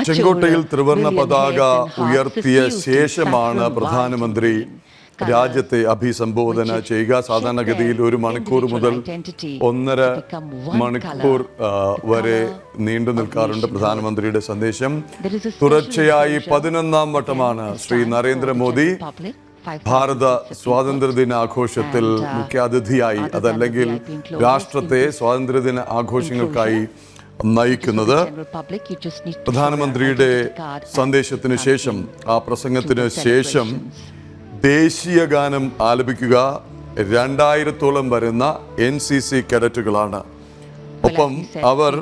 ചെങ്കോട്ടയിൽ ത്രിവർണ്ണ പതാക ഉയർത്തിയ ശേഷമാണ് പ്രധാനമന്ത്രി രാജ്യത്തെ അഭിസംബോധന ചെയ്യുക. സാധാരണഗതിയിൽ 1 മണിക്കൂർ മുതൽ 1.5 മണിക്കൂർ വരെ നീണ്ടു നിൽക്കാറുണ്ട് പ്രധാനമന്ത്രിയുടെ സന്ദേശം. തുടർച്ചയായി 11ാം വട്ടമാണ് ശ്രീ നരേന്ദ്രമോദി ഭാരത സ്വാതന്ത്ര്യദിന ആഘോഷത്തിൽ മുഖ്യാതിഥിയായി, അതല്ലെങ്കിൽ രാഷ്ട്രത്തെ സ്വാതന്ത്ര്യദിന ആഘോഷങ്ങൾക്കായി നയിക്കുന്നത്. പ്രധാനമന്ത്രിയുടെ സന്ദേശത്തിന് ശേഷം, ആ പ്രസംഗത്തിന് ശേഷം ദേശീയ ഗാനം ആലപിക്കുക 2000-ഓളം വരുന്ന NCC കേഡറ്റുകളാണ്. ഒപ്പം അവർ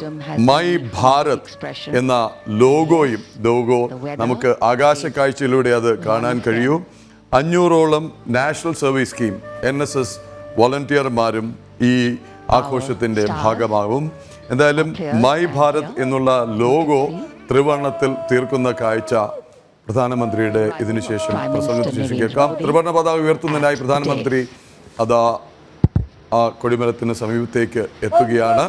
മൈ ഭാരത് എന്ന ലോഗോ നമുക്ക് ആകാശ കാഴ്ചയിലൂടെ അത് കാണാൻ കഴിയും. 500-ഓളം നാഷണൽ സർവീസ് സ്കീം NSS വോളണ്ടിയർമാരും ഈ ആഘോഷത്തിന്റെ ഭാഗമാകും. എന്തായാലും മൈ ഭാരത് എന്നുള്ള ലോഗോ ത്രിവർണ്ണത്തിൽ തീർക്കുന്ന കാഴ്ച പ്രധാനമന്ത്രിയുടെ ഇതിനുശേഷം പ്രസംഗത്തിന് ശേഷം കേൾക്കാം. ത്രിവർണ്ണ പതാക ഉയർത്തുന്നതിനായി പ്രധാനമന്ത്രി അതാ ആ കൊടിമരത്തിന് സമീപത്തേക്ക് എത്തുകയാണ്.